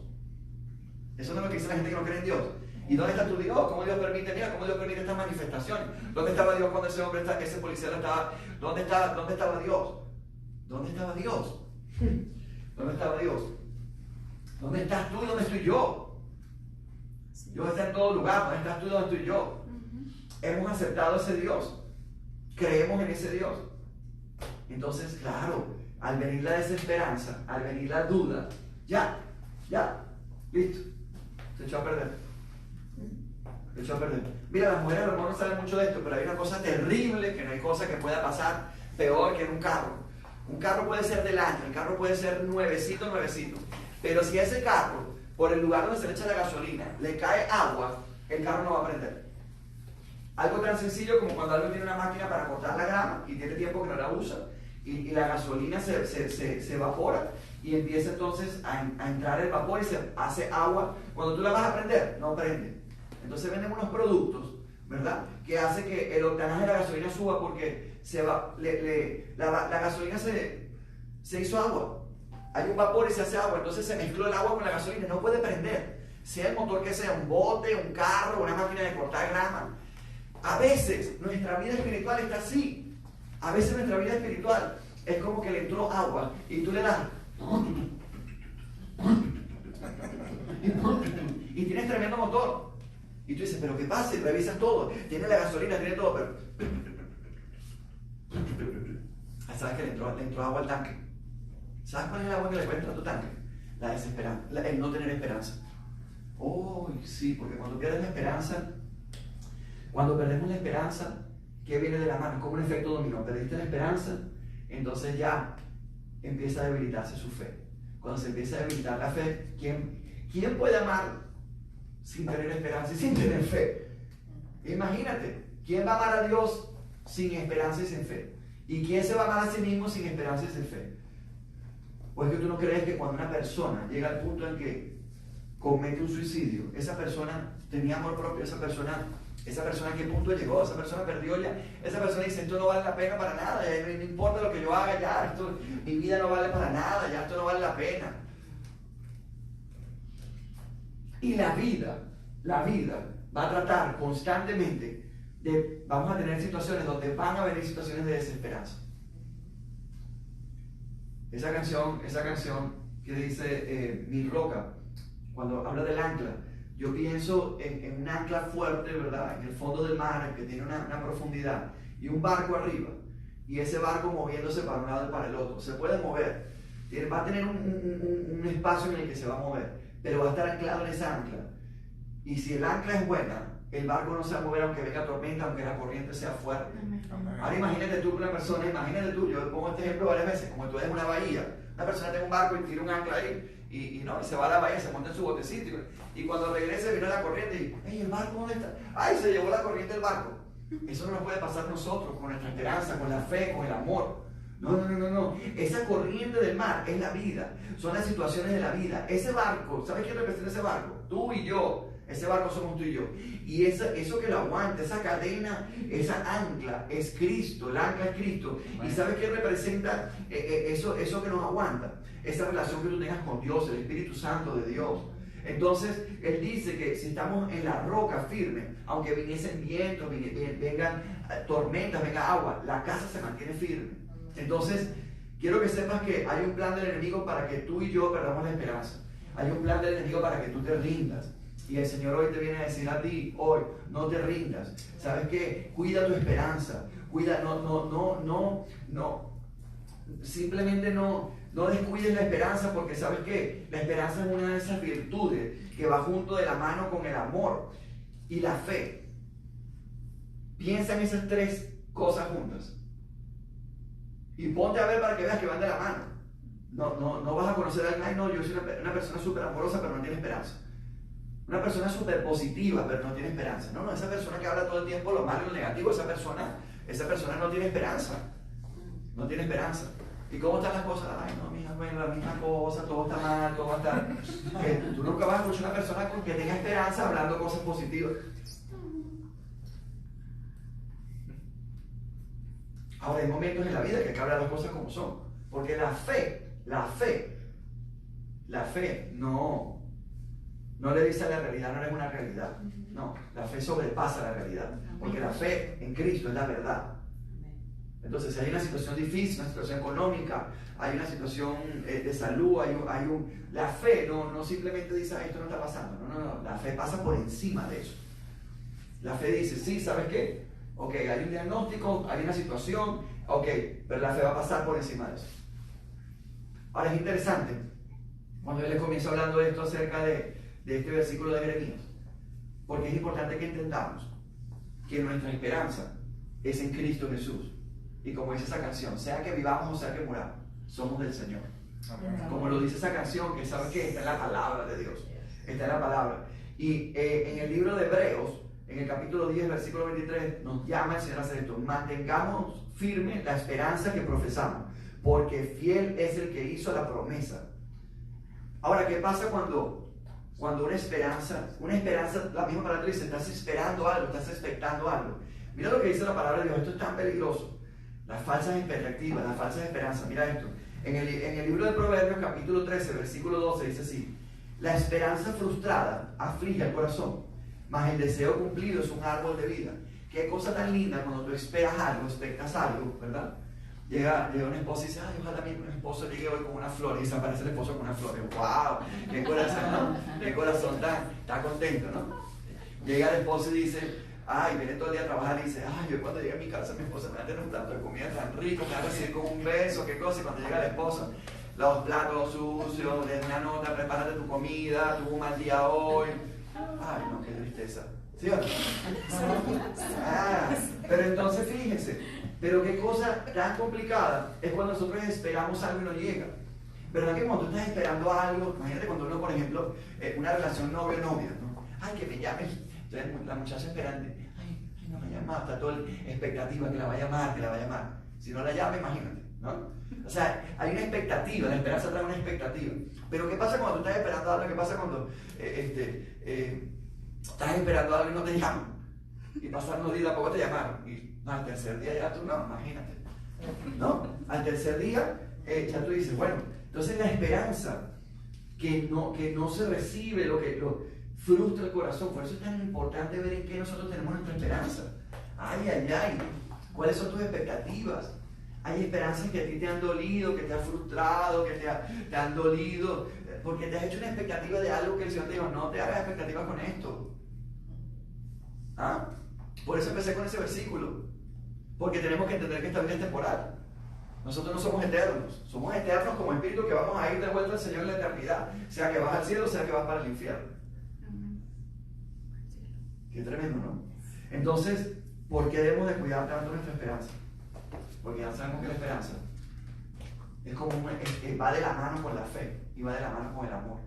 Eso no es lo que dice la gente que no cree en Dios. ¿Y dónde está tu Dios? ¿Cómo Dios permite? Mira, ¿cómo Dios permite estas manifestaciones? ¿Dónde estaba Dios cuando ese policía estaba? ¿Dónde estaba Dios? ¿Dónde estaba Dios? ¿Dónde estaba Dios? ¿Dónde estás tú y dónde estoy yo? Dios está en todo lugar. ¿Dónde estás tú y dónde estoy yo? Hemos aceptado ese Dios. Creemos en ese Dios. Entonces, claro, al venir la desesperanza, al venir la duda, ya, listo. Se echó a perder. Mira, las mujeres a lo mejor no saben mucho de esto, pero hay una cosa terrible, que no hay cosa que pueda pasar peor que en un carro. Un carro puede ser del año, el carro puede ser nuevecito, pero si a ese carro, por el lugar donde se le echa la gasolina, le cae agua, el carro no va a prender. Algo tan sencillo como cuando alguien tiene una máquina para cortar la grama y tiene tiempo que no la usa, y la gasolina se evapora y empieza entonces a entrar el vapor y se hace agua. Cuando tú la vas a prender, no prende. Entonces venden unos productos ¿verdad? Que hace que el octanaje de la gasolina suba porque la gasolina se hizo agua. Hay un vapor y se hace agua, entonces se mezcló el agua con la gasolina, no puede prender. Sea el motor que sea, un bote, un carro, una máquina de cortar grama. A veces nuestra vida espiritual está así. A veces nuestra vida espiritual es como que le entró agua y tú le das y tienes tremendo motor. Y tú dices, pero ¿qué pasa? Y revisas todo. Tiene la gasolina, tiene todo, pero sabes que le entró agua al tanque. ¿Sabes cuál es el agua que le puede entrar a tu tanque? La desesperanza, el no tener esperanza. Oh, sí, porque cuando pierdes la esperanza, cuando perdemos la esperanza, ¿qué viene de la mano? Como un efecto dominó. Perdiste la esperanza, entonces ya empieza a debilitarse su fe. Cuando se empieza a debilitar la fe, ¿quién puede amar sin tener esperanza y sin tener fe? Imagínate, ¿quién va a amar a Dios sin esperanza y sin fe? ¿Y quién se va a amar a sí mismo sin esperanza y sin fe? ¿O es que tú no crees que cuando una persona llega al punto en que comete un suicidio, esa persona tenía amor propio, esa persona a qué punto llegó? Esa persona perdió ya, esa persona dice, esto no vale la pena para nada, ya no importa lo que yo haga, ya, mi vida no vale para nada, ya esto no vale la pena. Y la vida va a tratar constantemente vamos a tener situaciones donde van a venir situaciones de desesperanza. Esa canción que dice Mil Roca, cuando habla del ancla, yo pienso en un ancla fuerte, ¿verdad? En el fondo del mar, que tiene una profundidad, y un barco arriba, y ese barco moviéndose para un lado y para el otro. Se puede mover, va a tener un espacio en el que se va a mover, pero va a estar anclado en esa ancla. Y si el ancla es buena, el barco no se va a mover aunque venga tormenta, aunque la corriente sea fuerte. Ahora imagínate tú una persona, yo pongo este ejemplo varias veces, como tú eres una bahía, una persona tiene un barco y tira un ancla ahí, y se va a la bahía, se monta en su botecito, y cuando regrese viene la corriente y, ¡hey, el barco dónde está! ¡Ay, se llevó la corriente del barco! Eso no nos puede pasar a nosotros, con nuestra esperanza, con la fe, con el amor. No. Esa corriente del mar es la vida, son las situaciones de la vida. Ese barco, ¿sabes quién representa ese barco? Tú y yo. Ese barco somos tú y yo. Y eso que lo aguanta, esa cadena, esa ancla es Cristo. El ancla es Cristo. ¿Y sabes qué representa eso que nos aguanta? Esa relación que tú tengas con Dios, el Espíritu Santo de Dios. Entonces, Él dice que si estamos en la roca firme, aunque viniesen vientos, vengan tormentas, venga agua, la casa se mantiene firme. Entonces, quiero que sepas que hay un plan del enemigo para que tú y yo perdamos la esperanza. Hay un plan del enemigo para que tú te rindas. Y el Señor hoy te viene a decir a ti, hoy, no te rindas. ¿Sabes qué? Cuida tu esperanza. Cuida, simplemente no descuides la esperanza, porque ¿sabes qué? La esperanza es una de esas virtudes que va junto de la mano con el amor y la fe. Piensa en esas tres cosas juntas. Y ponte a ver para que veas que van de la mano. No vas a conocer a alguien, ay no, yo soy una persona súper amorosa pero no tiene esperanza. Una persona súper positiva, pero no tiene esperanza. No, esa persona que habla todo el tiempo lo malo y lo negativo, esa persona no tiene esperanza. No tiene esperanza. ¿Y cómo están las cosas? Ay, no, mija, bueno, la misma cosa, todo está mal, todo va a estar... tú nunca vas a escuchar una persona que tenga esperanza hablando cosas positivas. Ahora, hay momentos en la vida que hay que hablar las cosas como son. Porque la fe no le dice a la realidad, no es una realidad. No, la fe sobrepasa la realidad. Porque la fe en Cristo es la verdad. Entonces, si hay una situación difícil, una situación económica, hay una situación de salud, la fe no simplemente dice, esto no está pasando. No. La fe pasa por encima de eso. La fe dice, sí, ¿sabes qué? Ok, hay un diagnóstico, hay una situación, ok, pero la fe va a pasar por encima de eso. Ahora es interesante, cuando yo les comienzo hablando de esto acerca de este versículo de Jeremías, porque es importante que entendamos que nuestra esperanza es en Cristo Jesús. Y como dice esa canción, sea que vivamos o sea que muramos, somos del Señor. Amén. Como lo dice esa canción, que sabe que está en la palabra de Dios, está en la palabra. Y en el libro de Hebreos, en el capítulo 10, versículo 23, nos llama el Señor a hacer esto: mantengamos firme la esperanza que profesamos, porque fiel es el que hizo la promesa. Ahora, ¿qué pasa cuando Cuando una esperanza, la misma palabra dice, estás esperando algo, estás expectando algo. Mira lo que dice la palabra de Dios, esto es tan peligroso. Las falsas expectativas, las falsas esperanzas, mira esto. En el libro de Proverbios, capítulo 13, versículo 12, dice así: la esperanza frustrada aflige al corazón, mas el deseo cumplido es un árbol de vida. Qué cosa tan linda cuando tú esperas algo, expectas algo, ¿verdad? Llega una esposa y dice, ay, ojalá mi esposo llegue hoy con una flor, y se aparece el esposo con una flor. Y, wow, qué corazón, ¿no? Qué corazón está contento, ¿no? Llega el esposo y dice, ay, viene todo el día a trabajar y dice, ay, yo cuando llegue a mi casa mi esposa me va a tener un plato de comida tan rico, me va a recibir con un beso, qué cosa. Y cuando llega el esposo, los platos sucios, le da una nota, prepárate tu comida, tuvo un mal día hoy. Ay, no, qué tristeza. ¿Sí o no? Pero entonces fíjense, pero qué cosa tan complicada es cuando nosotros esperamos algo y no llega. ¿Verdad que cuando tú estás esperando algo, imagínate cuando uno, por ejemplo, una relación novio-novia, ¿no? Ay, que me llame. Entonces la muchacha esperando, ay, no me ha llamado, está toda la expectativa que la va a llamar, que la va a llamar. Si no la llama, imagínate, ¿no? O sea, hay una expectativa, la esperanza trae una expectativa. Pero ¿qué pasa cuando tú estás esperando algo? ¿Qué pasa cuando estás esperando algo y no te llaman? Y pasan unos días, tampoco te llamaron. Y no, al tercer día ya tú no, imagínate. ¿No? Al tercer día ya tú dices, bueno, entonces la esperanza que no se recibe, lo frustra el corazón. Por eso es tan importante ver en qué nosotros tenemos nuestra esperanza. Ay, ay, ay. ¿Cuáles son tus expectativas? Hay esperanzas que a ti te han dolido, que te han frustrado, que te han dolido, porque te has hecho una expectativa de algo que el Señor te dijo, no te hagas expectativas con esto. ¿Ah? Por eso empecé con ese versículo, porque tenemos que entender que esta vida es temporal. Nosotros no somos eternos como espíritu que vamos a ir de vuelta al Señor en la eternidad, sea que vas al cielo, sea que vas para el infierno. Qué tremendo, ¿no? Entonces, ¿por qué debemos de cuidar tanto nuestra esperanza? Porque ya sabemos que la esperanza es como va de la mano con la fe y va de la mano con el amor.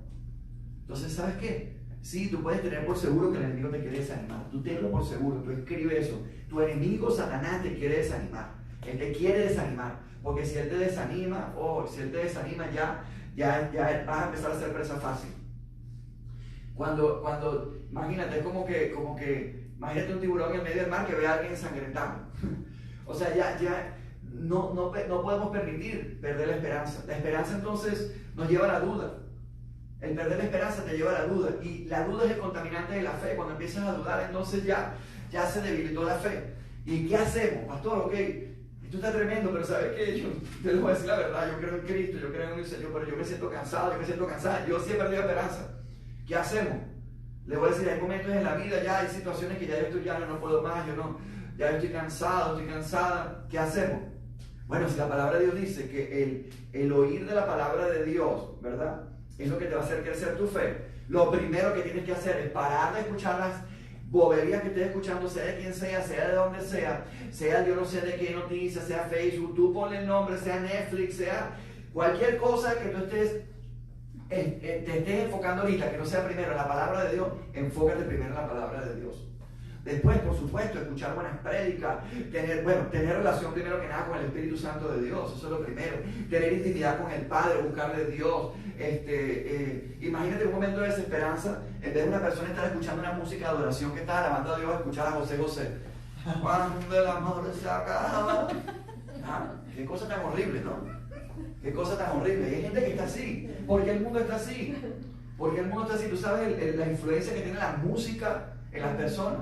Entonces, ¿sabes qué? Sí, tú puedes tener por seguro que el enemigo te quiere desanimar. Tú tenlo por seguro, tú escribes eso. Tu enemigo Satanás te quiere desanimar. Él te quiere desanimar. Porque si él te desanima, ya vas a empezar a ser presa fácil. Cuando imagínate, es como que imagínate un tiburón en el medio del mar que ve a alguien ensangrentado. O sea, ya no podemos permitir perder la esperanza. La esperanza entonces nos lleva a la duda. El perder la esperanza te lleva a la duda. Y la duda es el contaminante de la fe. Cuando empiezas a dudar, entonces ya se debilitó la fe. ¿Y qué hacemos? Pastor, ok, esto está tremendo, pero ¿sabes qué? Yo te les voy a decir la verdad. Yo creo en Cristo, yo creo en el Señor, pero yo me siento cansado, cansada. Yo sí he perdido esperanza. ¿Qué hacemos? Le voy a decir, hay momentos en la vida, ya hay situaciones que ya yo estoy no puedo más, ya estoy cansado, estoy cansada. ¿Qué hacemos? Bueno, si la palabra de Dios dice que el oír de la palabra de Dios, ¿verdad?, es lo que te va a hacer crecer tu fe. Lo primero que tienes que hacer es parar de escuchar las boberías que estés escuchando, sea de quien sea de donde sea yo no sé de qué noticia, sea Facebook, tú ponle el nombre, sea Netflix, sea cualquier cosa que tú te estés enfocando ahorita, que no sea primero en la palabra de Dios. Enfócate primero en la palabra de Dios. Después, por supuesto, escuchar buenas prédicas, tener relación primero que nada con el Espíritu Santo de Dios, eso es lo primero. Tener intimidad con el Padre, buscarle a Dios. Imagínate un momento de desesperanza, en vez de una persona estar escuchando una música de adoración que está alabando a Dios, escuchar a José José. Cuando el amor se acaba. Qué cosa tan horrible, ¿no? Qué cosa tan horrible. Y hay gente que está así. ¿Por qué el mundo está así? Porque el mundo está así. Tú sabes la influencia que tiene la música en las personas.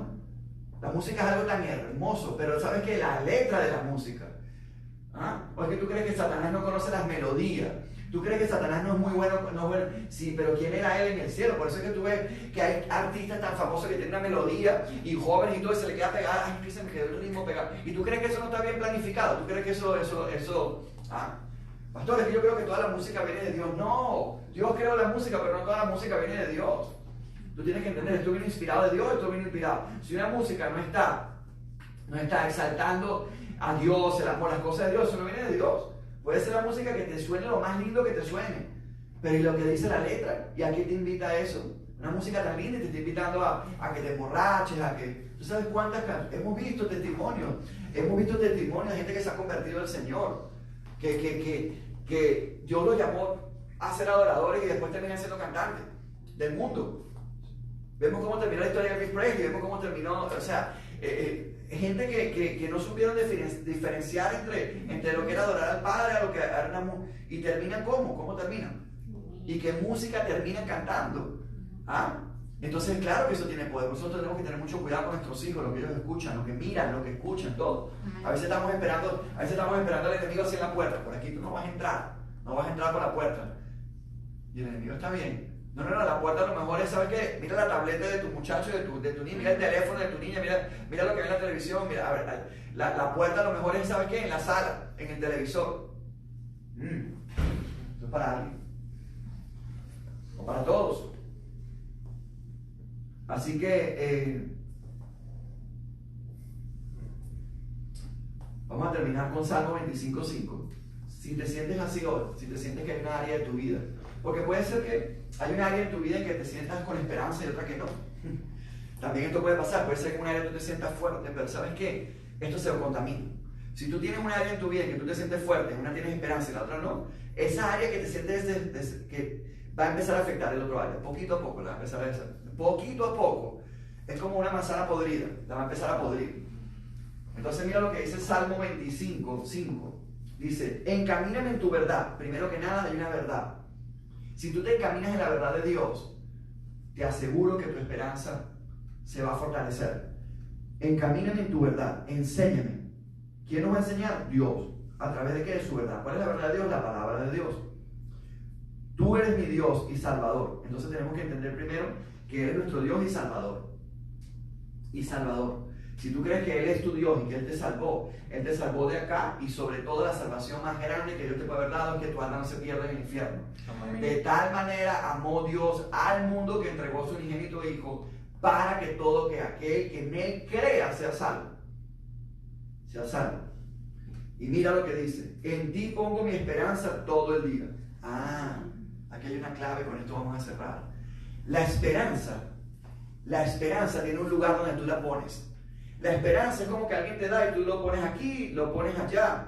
La música es algo tan hermoso, pero ¿sabes qué? La letra de la música. ¿O es que tú crees que Satanás no conoce las melodías? ¿Tú crees que Satanás no es muy bueno? Sí, pero ¿quién era él en el cielo? Por eso es que tú ves que hay artistas tan famosos que tienen una melodía y jóvenes y todo, y se le queda pegada. Ay, que se me quedó el ritmo pegado. ¿Y tú crees que eso no está bien planificado? ¿Tú crees que eso? Pastor, es que yo creo que toda la música viene de Dios. No, Dios creó la música, pero no toda la música viene de Dios. Tú tienes que entender, esto viene inspirado de Dios, esto viene inspirado. Si una música no está exaltando a Dios, el amor, las cosas de Dios, eso no viene de Dios. Puede ser la música que te suene lo más lindo que te suene, pero ¿y lo que dice la letra? ¿Y a qué te invita a eso? Una música tan linda y te está invitando a que te emborraches, a que... ¿Tú sabes cuántas canciones? Hemos visto testimonios de gente que se ha convertido al Señor, que Dios los llamó a ser adoradores y después terminan siendo cantantes. del mundo. Vemos cómo terminó la historia de Elvis Presley, vemos cómo terminó, o sea, gente que no supieron diferenciar entre lo que era adorar al Padre a lo que era una y terminan ¿cómo terminan? Y qué música terminan cantando. ¿Ah? Entonces, claro que eso tiene poder. Nosotros tenemos que tener mucho cuidado con nuestros hijos, lo que ellos escuchan, lo que miran, lo que escuchan, todo. A veces estamos esperando al enemigo así en la puerta. Por aquí tú no vas a entrar por la puerta. Y el enemigo está bien. No, la puerta a lo mejor es, ¿sabes qué? Mira la tableta de tu muchacho, de tu niño, mira el teléfono de tu niña, mira lo que ve en la televisión, mira, a ver, la puerta a lo mejor es, ¿sabes qué? En la sala, en el televisor. Esto es para alguien. O para todos. Así que vamos a terminar con Salmo 25:5. Si te sientes así hoy, si te sientes que hay una área de tu vida, porque puede ser que hay una área en tu vida en que te sientas con esperanza y otra que no. También esto puede pasar, puede ser que en un área tú te sientas fuerte, pero ¿sabes qué? Esto se contamina. Si tú tienes un área en tu vida en que tú te sientes fuerte, en una tienes esperanza y la otra no, esa área que te sientes que va a empezar a afectar el otro área, poquito a poco la va a empezar a deshacer. Poquito a poco. Es como una manzana podrida, la va a empezar a podrir. Entonces mira lo que dice Salmo 25:5. Dice, encamíname en tu verdad. Primero que nada hay una verdad. Si tú te encaminas en la verdad de Dios, te aseguro que tu esperanza se va a fortalecer. Encamíname en tu verdad, enséñame. ¿Quién nos va a enseñar? Dios. ¿A través de qué? De su verdad. ¿Cuál es la verdad de Dios? La palabra de Dios. Tú eres mi Dios y Salvador. Entonces tenemos que entender primero que Él es nuestro Dios y Salvador. Y Salvador. Si tú crees que Él es tu Dios y que Él te salvó de acá, y sobre todo la salvación más grande que Dios te puede haber dado es que tu alma no se pierda en el infierno. Amén. De tal manera amó Dios al mundo que entregó a su unigénito Hijo para que todo aquel que en Él crea sea salvo. Sea salvo. Y mira lo que dice, en ti pongo mi esperanza todo el día. Aquí hay una clave, con esto vamos a cerrar. La esperanza tiene un lugar donde tú la pones. La esperanza es como que alguien te da y tú lo pones aquí, lo pones allá.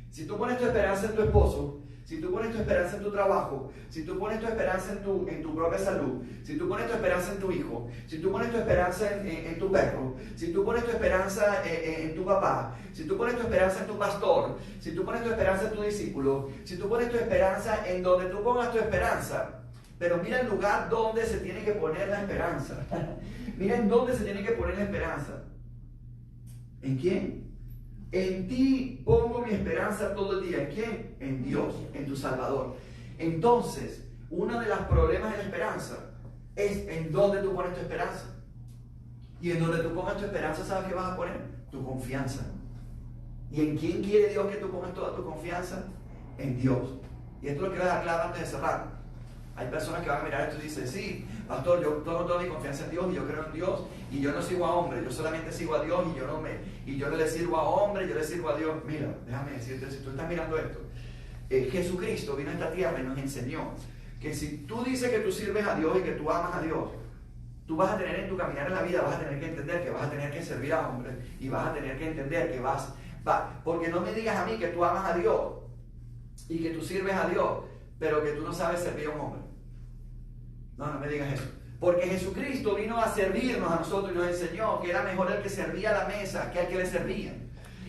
Si tú pones tu esperanza en tu esposo, si tú pones tu esperanza en tu trabajo, si tú pones tu esperanza en tu propia salud, si tú pones tu esperanza en tu hijo, si tú pones tu esperanza en tu perro, si tú pones tu esperanza en tu papá, si tú pones tu esperanza en tu pastor, si tú pones tu esperanza en tu discípulo, si tú pones tu esperanza en donde tú pongas tu esperanza, pero mira el lugar donde se tiene que poner la esperanza. Mira en dónde se tiene que poner la esperanza. ¿En quién? En ti pongo mi esperanza todo el día. ¿En quién? En Dios, en tu Salvador. Entonces, uno de los problemas de la esperanza es en dónde tú pones tu esperanza. Y en donde tú pongas tu esperanza, ¿sabes qué vas a poner? Tu confianza. ¿Y en quién quiere Dios que tú pongas toda tu confianza? En Dios. Y esto lo quiero dejar claro antes de cerrar. Hay personas que van a mirar esto y dicen, sí, pastor, yo pongo toda mi confianza en Dios y yo creo en Dios y yo no sigo a hombre, yo solamente sigo a Dios y yo no le sirvo a hombre, yo le sirvo a Dios. Mira, déjame decirte, si tú estás mirando esto, Jesucristo vino a esta tierra y nos enseñó que si tú dices que tú sirves a Dios y que tú amas a Dios, tú vas a tener en tu caminar en la vida, vas a tener que entender que vas a tener que servir a hombres y vas a tener que entender que porque no me digas a mí que tú amas a Dios y que tú sirves a Dios, pero que tú no sabes servir a un hombre. No me digas eso. Porque Jesucristo vino a servirnos a nosotros y nos enseñó que era mejor el que servía a la mesa que el que le servía.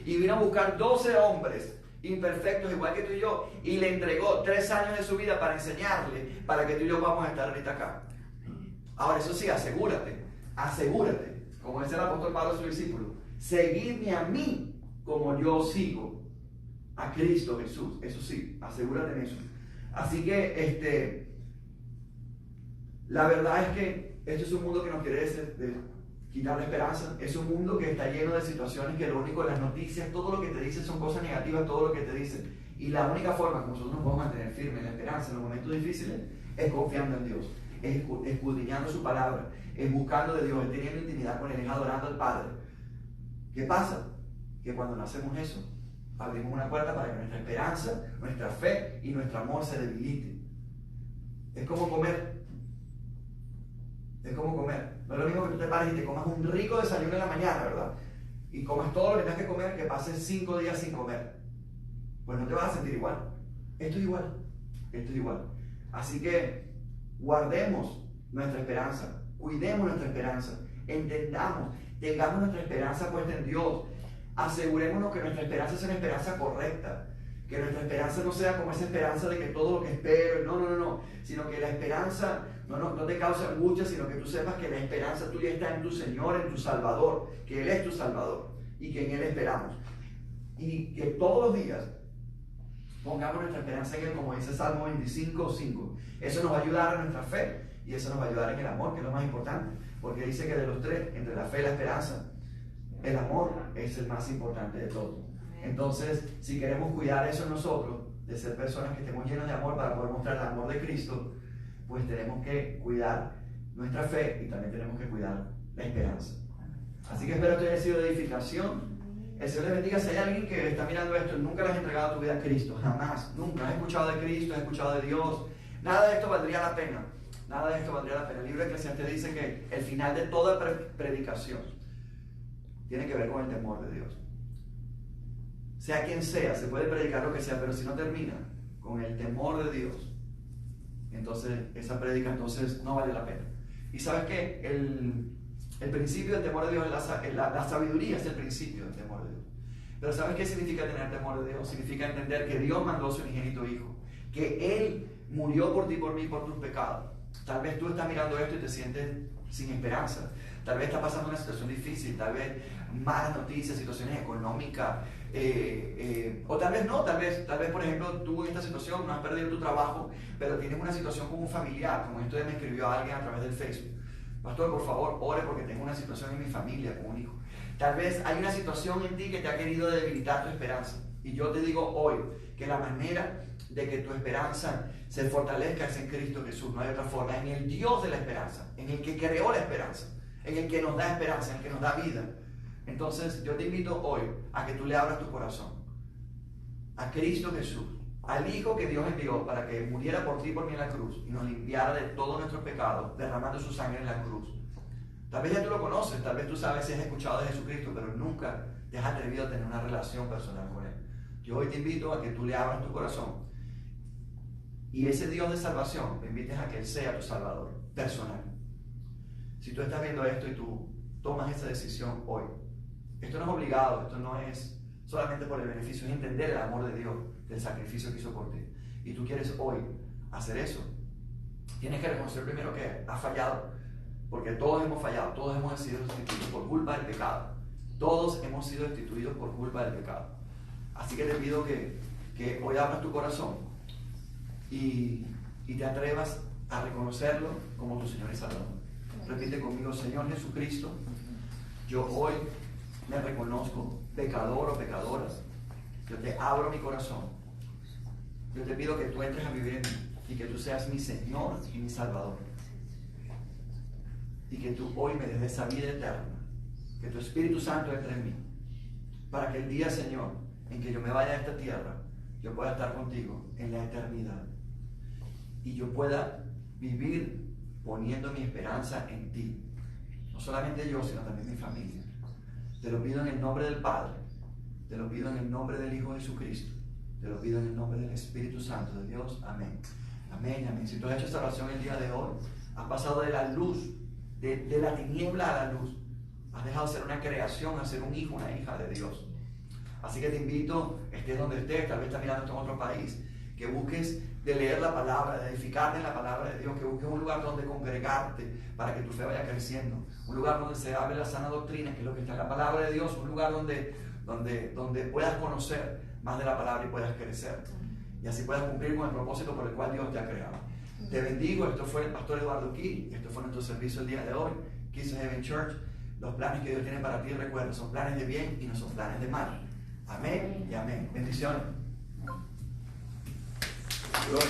Y vino a buscar 12 hombres imperfectos igual que tú y yo y le entregó 3 años de su vida para enseñarle, para que tú y yo vamos a estar ahorita acá. Ahora, eso sí, asegúrate, como dice el apóstol Pablo a su discípulo, seguidme a mí como yo sigo a Cristo Jesús. Eso sí, asegúrate en eso. Así que la verdad es que este es un mundo que nos quiere quitar la esperanza. Es un mundo que está lleno de situaciones que lo único, las noticias, todo lo que te dicen son cosas negativas, todo lo que te dicen. Y la única forma que nosotros nos podemos mantener firmes en la esperanza en los momentos difíciles es confiando en Dios, es escudriñando su palabra, es buscando de Dios, es teniendo intimidad con Él, es adorando al Padre. ¿Qué pasa? Que cuando no hacemos eso, abrimos una puerta para que nuestra esperanza, nuestra fe y nuestro amor se debiliten. Es como comer. Es como comer. No es lo mismo que tú te pares y te comas un rico desayuno en la mañana, ¿verdad? Y comas todo lo que tengas que comer, que pases 5 días sin comer. Pues no te vas a sentir igual. Esto es igual. Así que guardemos nuestra esperanza. Cuidemos nuestra esperanza. Entendamos, tengamos nuestra esperanza puesta en Dios. Asegurémonos que nuestra esperanza sea una esperanza correcta. Que nuestra esperanza no sea como esa esperanza de que todo lo que espero, no, sino que la esperanza no te cause angustia, sino que tú sepas que la esperanza tuya está en tu Señor, en tu Salvador, que Él es tu Salvador y que en Él esperamos. Y que todos los días pongamos nuestra esperanza en Él, como dice Salmo 25:5. Eso nos va a ayudar a nuestra fe y eso nos va a ayudar en el amor, que es lo más importante, porque dice que de los tres, entre la fe y la esperanza, el amor es el más importante de todos. Entonces, si queremos cuidar eso en nosotros, de ser personas que estemos llenas de amor para poder mostrar el amor de Cristo, pues tenemos que cuidar nuestra fe y también tenemos que cuidar la esperanza. Así que espero que haya sido de edificación. El Señor les bendiga. Si hay alguien que está mirando esto y nunca le has entregado tu vida a Cristo, jamás, nunca has escuchado de Cristo, has escuchado de Dios, nada de esto valdría la pena. Nada de esto valdría la pena. El libro de Eclesiastés dice que el final de toda predicación tiene que ver con el temor de Dios. Sea quien sea, se puede predicar lo que sea, pero si no termina con el temor de Dios, entonces esa prédica entonces no vale la pena. Y sabes que el principio del temor de Dios es la sabiduría, es el principio del temor de Dios. Pero ¿sabes qué significa tener temor de Dios? Significa entender que Dios mandó a su unigénito Hijo, que Él murió por ti, por mí, por tus pecados. Tal vez tú estás mirando esto y te sientes sin esperanza. Tal vez estás pasando una situación difícil, tal vez malas noticias, situaciones económicas, o tal vez no, tal vez por ejemplo tú en esta situación no has perdido tu trabajo, pero tienes una situación con un familiar, como esto me escribió alguien a través del Facebook. Pastor, por favor, ore porque tengo una situación en mi familia con un hijo. Tal vez hay una situación en ti que te ha querido debilitar tu esperanza. Y yo te digo hoy que la manera de que tu esperanza se fortalezca es en Cristo Jesús. No hay otra forma. En el Dios de la esperanza, en el que creó la esperanza, en el que nos da esperanza, en el que nos da vida. Entonces yo te invito hoy a que tú le abras tu corazón a Cristo Jesús, al Hijo que Dios envió para que muriera por ti y por mí en la cruz y nos limpiara de todos nuestros pecados, derramando su sangre en la cruz. Tal vez ya tú lo conoces, tal vez tú sabes si has escuchado de Jesucristo, pero nunca te has atrevido a tener una relación personal con Él. Yo hoy te invito a que tú le abras tu corazón y ese Dios de salvación te invites a que Él sea tu Salvador personal. Si tú estás viendo esto y tú tomas esa decisión hoy, esto no es obligado, esto no es solamente por el beneficio, es entender el amor de Dios, del sacrificio que hizo por ti. Y tú quieres hoy hacer eso, tienes que reconocer primero que has fallado, porque todos hemos fallado, todos hemos sido destituidos por culpa del pecado. Todos hemos sido destituidos por culpa del pecado. Así que te pido que hoy abras tu corazón y te atrevas a reconocerlo como tu Señor y Salvador. Repite conmigo: Señor Jesucristo, yo hoy me reconozco pecador o pecadora. Yo te abro mi corazón. Yo te pido que tú entres a vivir en mí y que tú seas mi Señor y mi Salvador. Y que tú hoy me des esa vida eterna. Que tu Espíritu Santo entre en mí. Para que el día, Señor, en que yo me vaya a esta tierra, yo pueda estar contigo en la eternidad. Y yo pueda vivir poniendo mi esperanza en ti. No solamente yo, sino también mi familia. Te lo pido en el nombre del Padre. Te lo pido en el nombre del Hijo Jesucristo. Te lo pido en el nombre del Espíritu Santo de Dios. Amén. Amén, amén. Si tú has hecho esta oración el día de hoy, has pasado de la luz, de la tiniebla a la luz. Has dejado de ser una creación a ser un hijo, una hija de Dios. Así que te invito, estés donde estés, tal vez estás mirando esto en otro país, que busques de leer la palabra, de edificarte en la palabra de Dios, que busques un lugar donde congregarte para que tu fe vaya creciendo, un lugar donde se hable la sana doctrina, que es lo que está en la palabra de Dios, un lugar donde puedas conocer más de la palabra y puedas crecer, y así puedas cumplir con el propósito por el cual Dios te ha creado. Te bendigo. Esto fue el pastor Eduardo Key, esto fue nuestro servicio el día de hoy, Keys of Heaven Church. Los planes que Dios tiene para ti, recuerda, son planes de bien y no son planes de mal. Amén y amén. Bendiciones. Gloria.